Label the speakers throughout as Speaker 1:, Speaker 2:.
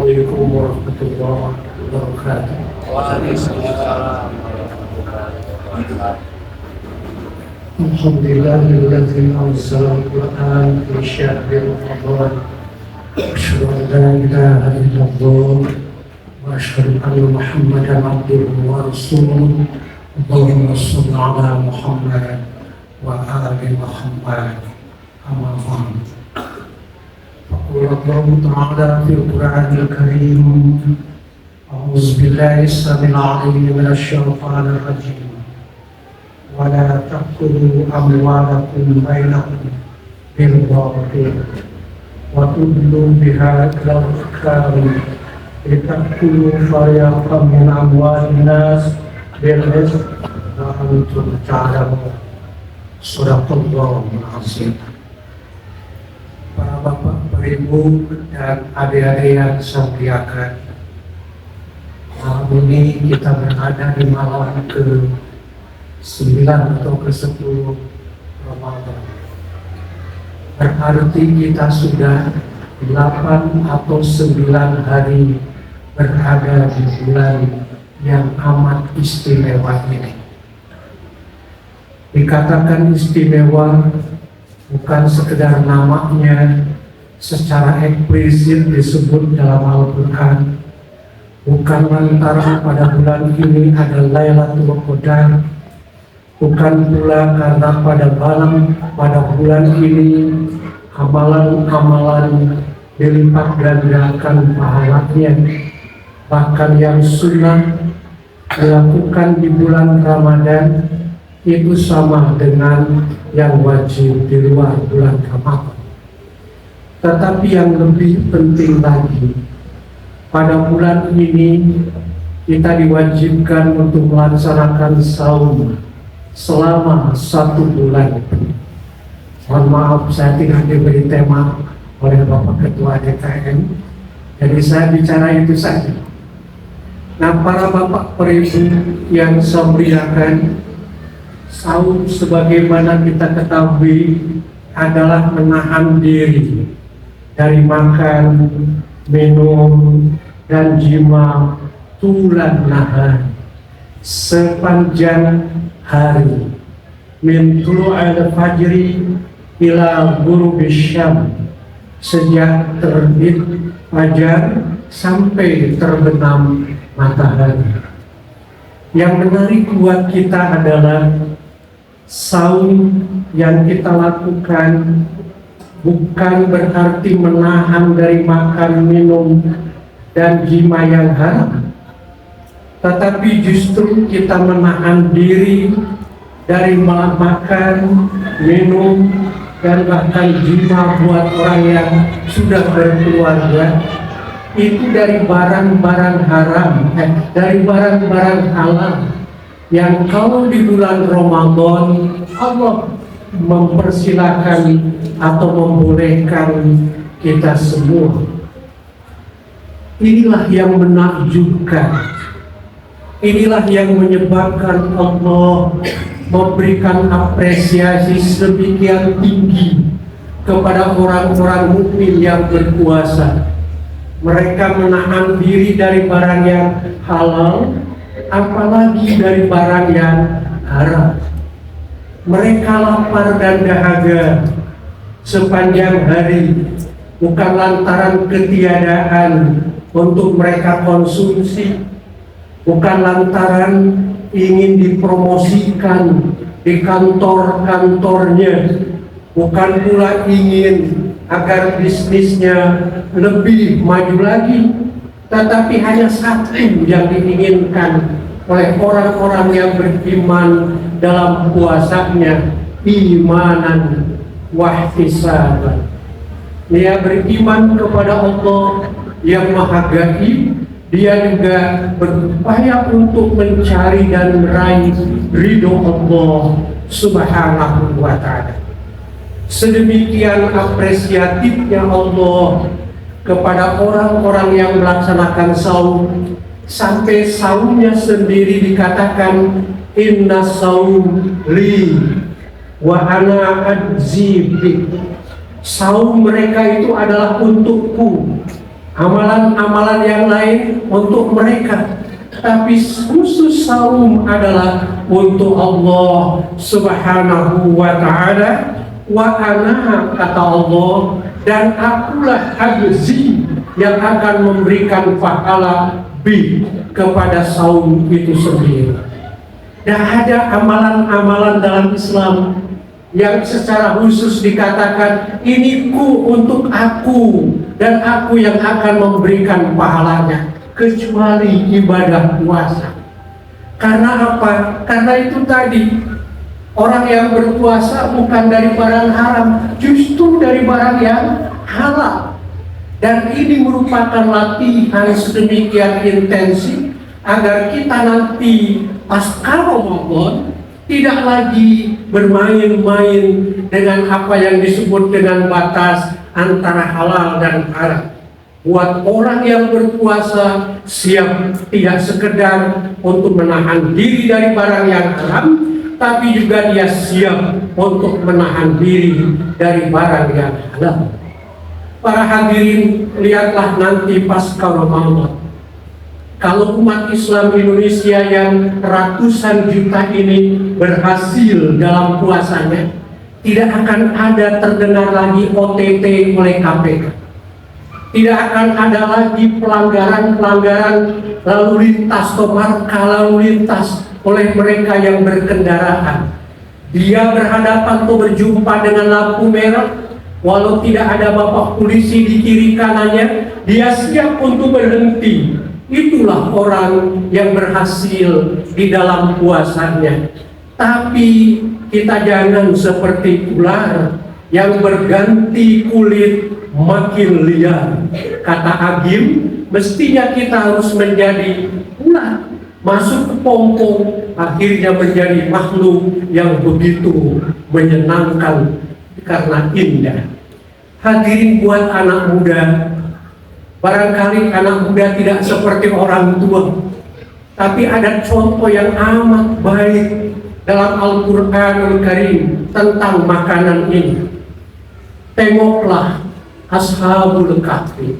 Speaker 1: Assalamualaikum warahmatullahi wabarakatuh.
Speaker 2: Waalaikumsalam.
Speaker 1: Alhamdulillahilladzi anzala al-Qur'an fi syahri Ramadan. Asyhadu an la ilaha illallah wa asyhadu anna Muhammadan abduhu wa rasuluh. Allahumma shalli ala Muhammad wa ali Muhammad. Amma ba'd. Qala Allah Ta'ala fil Qur'anil Karim. A'udzu billahi as-sami'il 'alim minasy syaithanir rajim. Wa la taqulu amwalakum bainakum bil batil wa tudlu biha ila al-hukam litakulu fariqan min amwalin nas bil ithmi wa antum ta'lamun. Shadaqallahul 'azim. Para bapak, ibu, dan adik-adik yang saya muliakan, malam ini kita berada di malam ke-9 atau ke-10 Ramadan. Berarti kita sudah 8 atau 9 hari berada di bulan yang amat istimewa ini. Dikatakan istimewa bukan sekedar namanya secara eksplisit disebut dalam Al-Quran, bukan lantaran pada bulan ini ada Lailatul Qadar, bukan pula karena pada bulan ini amalan-amalan dilipat gandakan pahalanya, bahkan yang sunnah dilakukan di bulan Ramadan itu sama dengan yang wajib di luar bulan Ramadan. Tetapi yang lebih penting lagi, pada bulan ini kita diwajibkan untuk melaksanakan saum selama 1 bulan. Mohon maaf, saya tidak diberi tema oleh Bapak Ketua DKM, jadi saya bicara itu saja. Nah, para bapak peribu yang saya muliakan, saum sebagaimana kita ketahui adalah menahan diri dari makan, minum, dan jima tulan nahar sepanjang hari, min tulu'il fajri ila ghurubisy syam, sejak terbit fajar sampai terbenam matahari. Yang menarik buat kita adalah saum yang kita lakukan bukan berarti menahan dari makan, minum, dan jima yang haram, tetapi justru kita menahan diri dari makan, minum, dan bahkan jima buat orang yang sudah berkeluarga, itu dari barang-barang haram, dari barang-barang halal yang kalau di bulan Ramadan Allah mempersilahkan atau membolehkan kita semua. Inilah yang menakjubkan, inilah yang menyebabkan Allah memberikan apresiasi sedemikian tinggi kepada orang-orang mukmin yang berpuasa. Mereka menahan diri dari barang yang halal, apalagi dari barang yang haram. Mereka lapar dan dahaga sepanjang hari, bukan lantaran ketiadaan untuk mereka konsumsi, bukan lantaran ingin dipromosikan di kantor-kantornya, bukan pula ingin agar bisnisnya lebih maju lagi, tetapi hanya satu yang diinginkan oleh orang-orang yang beriman dalam puasanya, imanan wahtisaban. Dia beriman kepada Allah yang Maha Gaib. Dia juga berupaya untuk mencari dan meraih ridho Allah Subhanahu wa Ta'ala. Sedemikian apresiatifnya Allah kepada orang-orang yang melaksanakan saum, sampai saumnya sendiri dikatakan inna saum li wa ana ajzi bi. Saum mereka itu adalah untukku, amalan-amalan yang lain untuk mereka, tapi khusus saum adalah untuk Allah Subhanahu wa ta'ala. Wa ana, kata Allah, dan akulah hajizi yang akan memberikan pahala kepada saum itu sendiri. Dan ada amalan-amalan dalam Islam yang secara khusus dikatakan ini untuk aku dan aku yang akan memberikan pahalanya, kecuali ibadah puasa. Karena apa? Karena itu tadi, orang yang berpuasa bukan dari barang haram, justru dari barang yang halal. Dan ini merupakan latihan sedemikian intensif agar kita nanti pasca Ramadan tidak lagi bermain-main dengan apa yang disebut dengan batas antara halal dan haram. Buat orang yang berpuasa siap tidak sekedar untuk menahan diri dari barang yang haram, tapi juga dia siap untuk menahan diri dari barang yang halal. Para hadirin, lihatlah nanti pasca Ramadan, kalau umat Islam Indonesia yang ratusan juta ini berhasil dalam puasanya, tidak akan ada terdengar lagi OTT oleh KPK. Tidak akan ada lagi pelanggaran-pelanggaran lalu lintas atau marka lalu lintas oleh mereka yang berkendaraan. Dia berhadapan atau berjumpa dengan lampu merah, walau tidak ada bapak polisi di kiri kanannya, dia siap untuk berhenti. Itulah orang yang berhasil di dalam puasanya. Tapi kita jangan seperti ular yang berganti kulit makin liar. Kata Agim, mestinya kita harus menjadi ular, masuk ke pompong, akhirnya menjadi makhluk yang begitu menyenangkan karena indah. Hadirin, buat anak muda, barangkali anak muda tidak seperti orang tua, tapi ada contoh yang amat baik dalam Al-Quranul Karim tentang makanan ini. Tengoklah Ashabul Kahfi.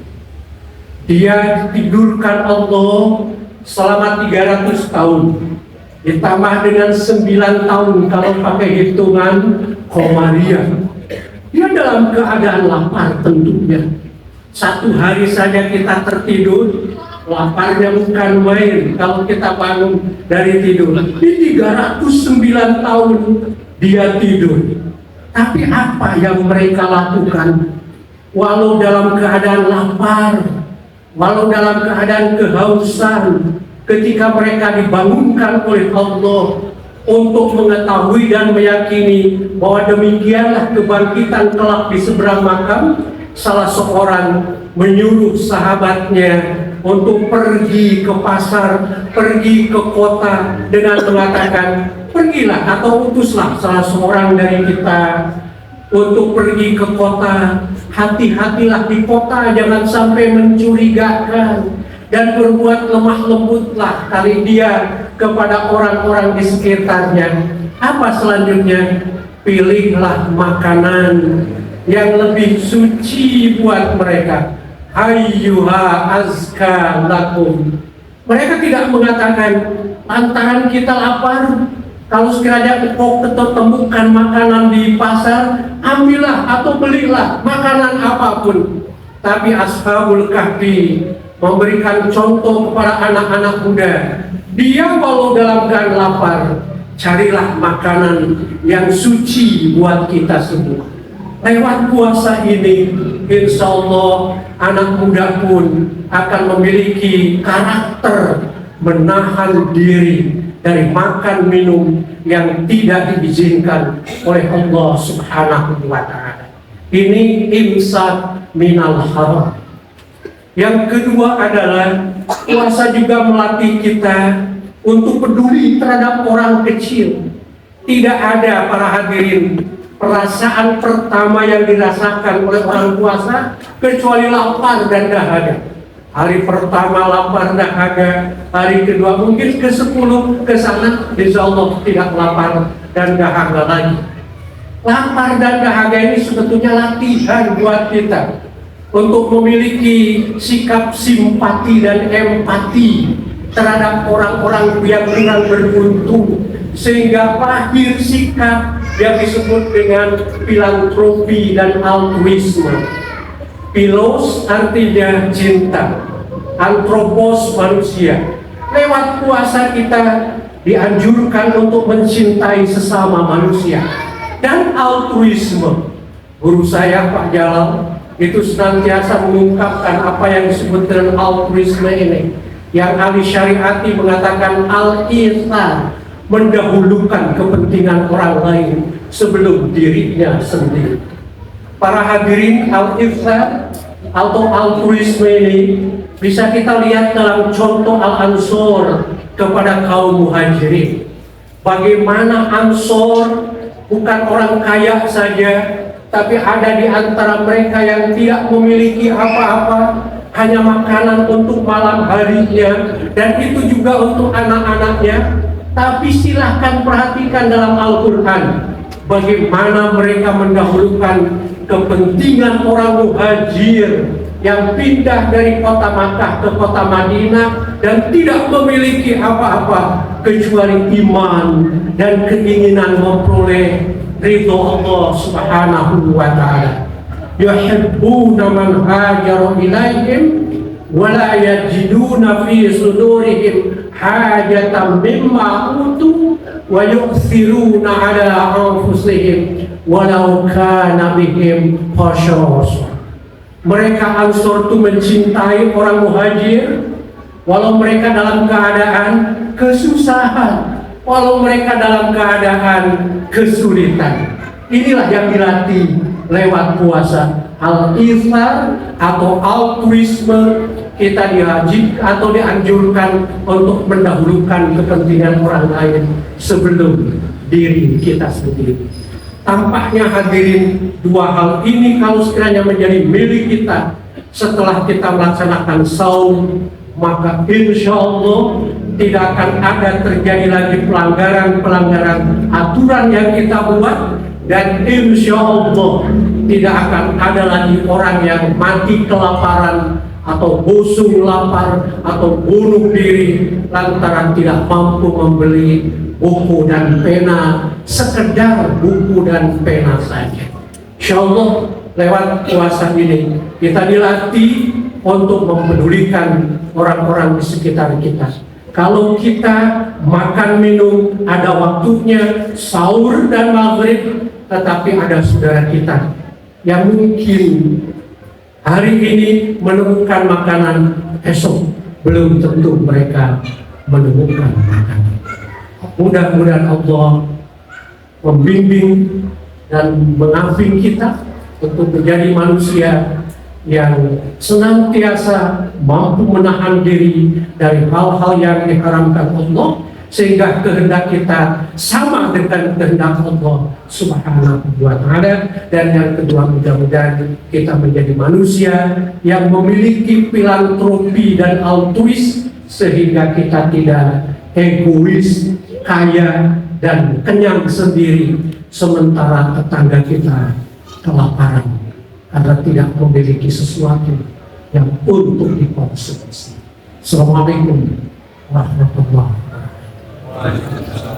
Speaker 1: Dia ditidurkan Allah selama 300 tahun, ditambah dengan 9 tahun kalau pakai hitungan Komariah. Dia dalam keadaan lapar tentunya. Satu hari saja kita tertidur, laparnya bukan main kalau kita bangun dari tidur. Di 309 tahun dia tidur. Tapi apa yang mereka lakukan? Walau dalam keadaan lapar, walau dalam keadaan kehausan, ketika mereka dibangunkan oleh Allah untuk mengetahui dan meyakini bahwa demikianlah kebangkitan kelak di seberang makam, salah seorang menyuruh sahabatnya untuk pergi ke pasar, pergi ke kota dengan mengatakan, pergilah atau utuslah salah seorang dari kita untuk pergi ke kota. Hati-hatilah di kota, jangan sampai mencurigakan, dan berbuat lemah lembutlah kali dia kepada orang-orang di sekitarnya. Apa selanjutnya? Pilihlah makanan yang lebih suci buat mereka. Ayyuha azka lakum. Mereka tidak mengatakan, lantaran kita lapar, kalau sekiranya engkau temukan makanan di pasar, ambillah atau belilah makanan apapun. Tapi Ashabul Kahfi memberikan contoh kepada anak-anak muda. Dia walau dalam keadaan lapar, carilah makanan yang suci buat kita semua. Lewat puasa ini, insya Allah anak muda pun akan memiliki karakter menahan diri dari makan minum yang tidak diizinkan oleh Allah Subhanahu wa ta'ala. Ini imsak minal haram. Yang kedua adalah puasa juga melatih kita untuk peduli terhadap orang kecil. Tidak ada, para hadirin, perasaan pertama yang dirasakan oleh orang puasa kecuali lapar dan dahaga. Hari pertama lapar dahaga, hari kedua mungkin ke-10 ke sana insya Allah tidak lapar dan dahaga lagi. Lapar dan dahaga ini sebetulnya latihan buat kita. untuk memiliki sikap simpati dan empati terhadap orang-orang yang kurang beruntung, sehingga lahir sikap yang disebut dengan filantropi dan altruisme. Philos artinya cinta, antropos manusia. Lewat puasa kita dianjurkan untuk mencintai sesama manusia. Dan altruisme, guru saya Pak Jalal itu senantiasa mengungkapkan apa yang disebut dengan altruisme ini. Yang ahli syariati mengatakan al-ithar, mendahulukan kepentingan orang lain sebelum dirinya sendiri. Para hadirin, al-ithar atau altruisme ini bisa kita lihat dalam contoh Al-Ansor kepada kaum muhajirin. Bagaimana Ansor bukan orang kaya saja, tapi ada di antara mereka yang tidak memiliki apa-apa, hanya makanan untuk malam harinya, dan itu juga untuk anak-anaknya. Tapi silahkan perhatikan dalam Al-Quran bagaimana mereka mendahulukan kepentingan orang muhajir yang pindah dari kota Makkah ke kota Madinah dan tidak memiliki apa-apa kecuali iman dan keinginan memperoleh ridho Allah Subhanahu wa ta'ala. Yuhibbuna man hajara ilaihim wa la yajiduna fi sudurihim hajatan mimma utu wa yu'thiruna ala anfusihim walau kana bihim khasasah. Mereka Ansor itu mencintai orang muhajir walau mereka dalam keadaan kesusahan, walau mereka dalam keadaan kesulitan. Inilah yang dilatih lewat puasa. Al-ithar atau altruisme, kita diwajib atau dianjurkan untuk mendahulukan kepentingan orang lain sebelum diri kita sendiri. Tampaknya hadirin, dua hal ini kalau sekiranya menjadi milik kita setelah kita melaksanakan saum, maka insya Allah tidak akan ada terjadi lagi pelanggaran-pelanggaran aturan yang kita buat, dan insya Allah tidak akan ada lagi orang yang mati kelaparan atau busung lapar atau bunuh diri lantaran tidak mampu membeli buku dan pena, sekedar buku dan pena saja. Insya Allah lewat puasa ini kita dilatih untuk mempedulikan orang-orang di sekitar kita. Kalau kita makan minum ada waktunya, sahur dan maghrib, tetapi ada saudara kita yang mungkin hari ini menemukan makanan, esok belum tentu mereka menemukan makanan. Mudah-mudahan Allah membimbing dan mengamping kita untuk menjadi manusia yang senantiasa mampu menahan diri dari hal-hal yang diharamkan Allah, sehingga kehendak kita sama dengan kehendak Allah Subhanahu wa ta'ala. Dan yang kedua, mudah-mudahan kita menjadi manusia yang memiliki filantropi dan altruis, sehingga kita tidak egois, kaya dan kenyang sendiri, sementara tetangga kita kelaparan karena tidak memiliki sesuatu yang untuk dikonsumsi. Assalamualaikum warahmatullahi wabarakatuh.